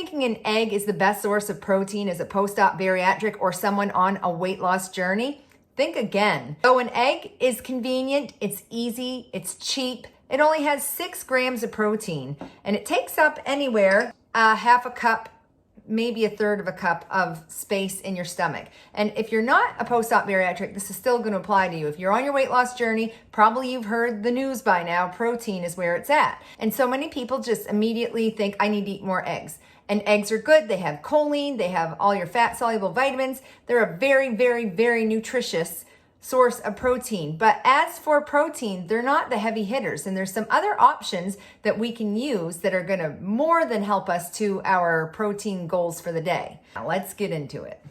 thinking an egg is the best source of protein as a post-op bariatric or someone on a weight loss journey, think again. So an egg is convenient, it's easy, it's cheap. It only has 6 grams of protein, and it takes up anywhere half a cup, maybe a third of a cup of space in your stomach. And if you're not a post-op bariatric, this is still going to apply to you. If you're on your weight loss journey, probably you've heard the news by now, protein is where it's at. And so many people just immediately think, I need to eat more eggs. And eggs are good. They have choline, they have all your fat-soluble vitamins. They're a very, very, very nutritious source of protein. But as for protein, they're not the heavy hitters. And there's some other options that we can use that are gonna more than help us to our protein goals for the day. Now let's get into it.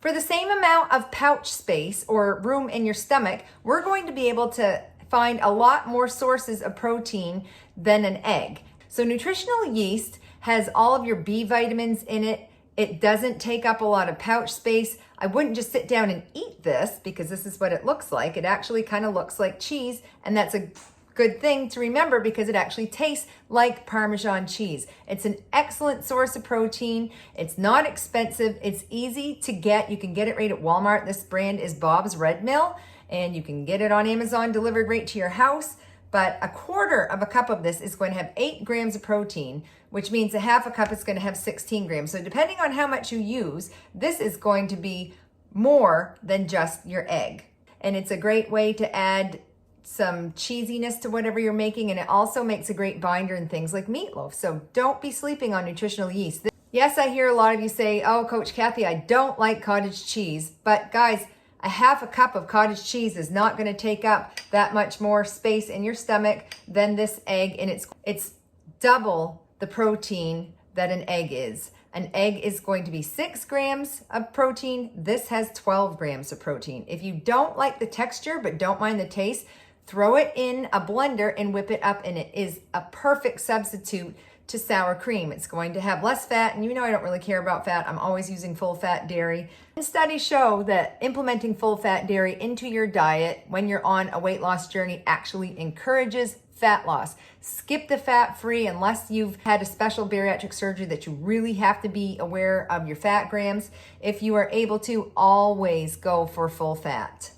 For the same amount of pouch space or room in your stomach, we're going to be able to find a lot more sources of protein than an egg. So nutritional yeast has all of your B vitamins in it. It doesn't take up a lot of pouch space. I wouldn't just sit down and eat this because this is what it looks like. It actually kind of looks like cheese, and that's a good thing to remember because it actually tastes like Parmesan cheese. It's an excellent source of protein. It's not expensive. It's easy to get. You can get it right at Walmart. This brand is Bob's Red Mill, and you can get it on Amazon delivered right to your house. But a quarter of a cup of this is going to have 8 grams of protein, which means a half a cup is going to have 16 grams. So depending on how much you use, this is going to be more than just your egg. And it's a great way to add some cheesiness to whatever you're making. And it also makes a great binder in things like meatloaf. So don't be sleeping on nutritional yeast. Yes, I hear a lot of you say, oh, Coach Kathy, I don't like cottage cheese. But guys, a half a cup of cottage cheese is not going to take up that much more space in your stomach than this egg, and it's double the protein that an egg is. An egg is going to be 6 grams of protein. This has 12 grams of protein. If you don't like the texture but don't mind the taste, throw it in a blender and whip it up, and it is a perfect substitute to sour cream. It's going to have less fat, and you know I don't really care about fat. I'm always using full fat dairy. And studies show that implementing full fat dairy into your diet when you're on a weight loss journey actually encourages fat loss. Skip the fat free unless you've had a special bariatric surgery that you really have to be aware of your fat grams. If you are able to, always go for full fat.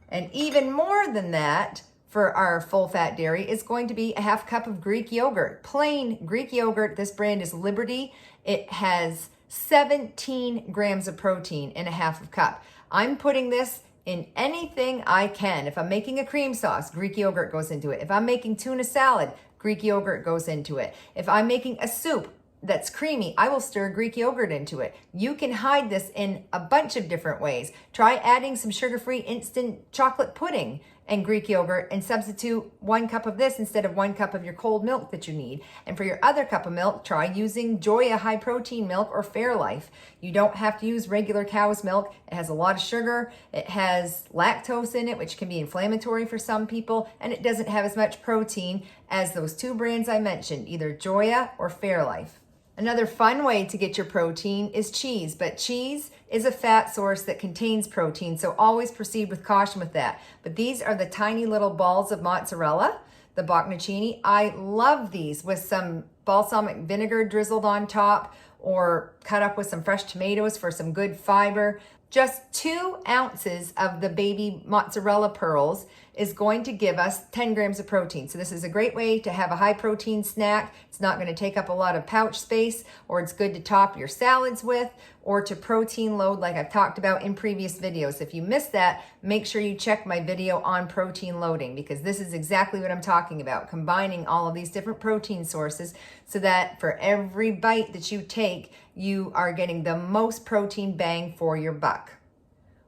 And even more than that, for our full fat dairy is going to be a half cup of Greek yogurt, plain Greek yogurt. This brand is Liberty. It has 17 grams of protein in a half a cup. I'm putting this in anything I can. If I'm making a cream sauce, Greek yogurt goes into it. If I'm making tuna salad, Greek yogurt goes into it. If I'm making a soup that's creamy, I will stir Greek yogurt into it. You can hide this in a bunch of different ways. Try adding some sugar-free instant chocolate pudding and Greek yogurt and substitute 1 cup of this instead of 1 cup of your cold milk that you need. And for your other cup of milk, try using Joya high protein milk or Fairlife. You don't have to use regular cow's milk. It has a lot of sugar. It has lactose in it, which can be inflammatory for some people, and it doesn't have as much protein as those 2 brands I mentioned, either Joya or Fairlife. Another fun way to get your protein is cheese, but cheese is a fat source that contains protein, so always proceed with caution with that. But these are the tiny little balls of mozzarella, the bocconcini. I love these with some balsamic vinegar drizzled on top or cut up with some fresh tomatoes for some good fiber. Just 2 ounces of the baby mozzarella pearls is going to give us 10 grams of protein. So this is a great way to have a high protein snack. It's not going to take up a lot of pouch space, or it's good to top your salads with, or to protein load like I've talked about in previous videos. If you missed that, make sure you check my video on protein loading, because this is exactly what I'm talking about, combining all of these different protein sources so that for every bite that you take, you are getting the most protein bang for your buck.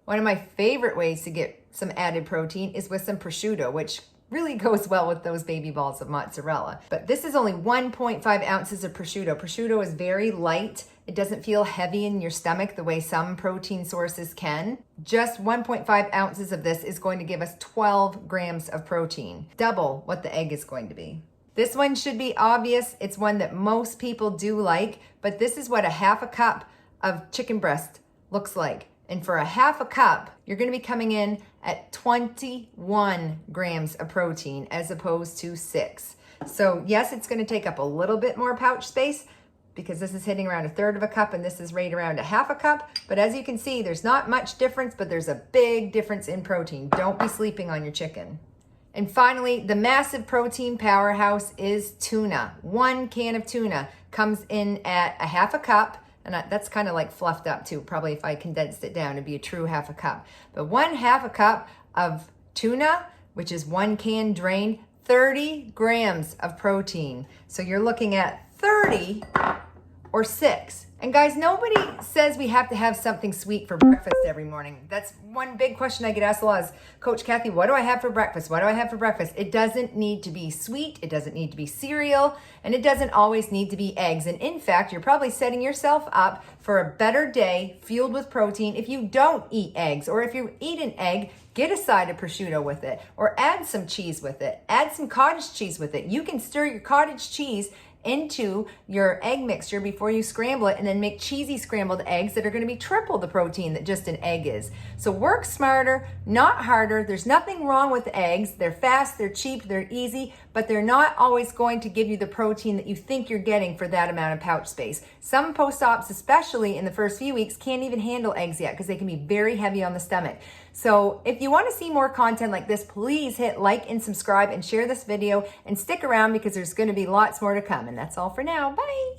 One of my favorite ways to get some added protein is with some prosciutto, which really goes well with those baby balls of mozzarella. But this is only 1.5 ounces of prosciutto. Prosciutto is very light. It doesn't feel heavy in your stomach the way some protein sources can. Just 1.5 ounces of this is going to give us 12 grams of protein, double what the egg is going to be. This one should be obvious. It's one that most people do like, but this is what a half a cup of chicken breast looks like. And for a half a cup, you're going to be coming in at 21 grams of protein as opposed to 6. So yes, it's going to take up a little bit more pouch space because this is hitting around 1/3 of a cup and this is right around 1/2 a cup. But as you can see, there's not much difference, but there's a big difference in protein. Don't be sleeping on your chicken. And finally, the massive protein powerhouse is tuna. 1 can of tuna comes in at 1/2 a cup. And that's kind of like fluffed up too. Probably if I condensed it down, it'd be a true 1/2 a cup. But 1/2 a cup of tuna, which is 1 can drained, 30 grams of protein. So you're looking at 30 or 6. And guys, nobody says we have to have something sweet for breakfast every morning. That's one big question I get asked a lot is, Coach Kathy, what do I have for breakfast? What do I have for breakfast? It doesn't need to be sweet. It doesn't need to be cereal. And it doesn't always need to be eggs. And in fact, you're probably setting yourself up for a better day fueled with protein if you don't eat eggs. Or if you eat an egg, get a side of prosciutto with it. Or add some cheese with it. Add some cottage cheese with it. You can stir your cottage cheese into your egg mixture before you scramble it and then make cheesy scrambled eggs that are going to be triple the protein that just an egg is. So work smarter, not harder. There's nothing wrong with eggs. They're fast, they're cheap, they're easy, but they're not always going to give you the protein that you think you're getting for that amount of pouch space. Some post-ops, especially in the first few weeks, can't even handle eggs yet because they can be very heavy on the stomach. So if you want to see more content like this, please hit like and subscribe and share this video and stick around because there's going to be lots more to come. And that's all for now. Bye.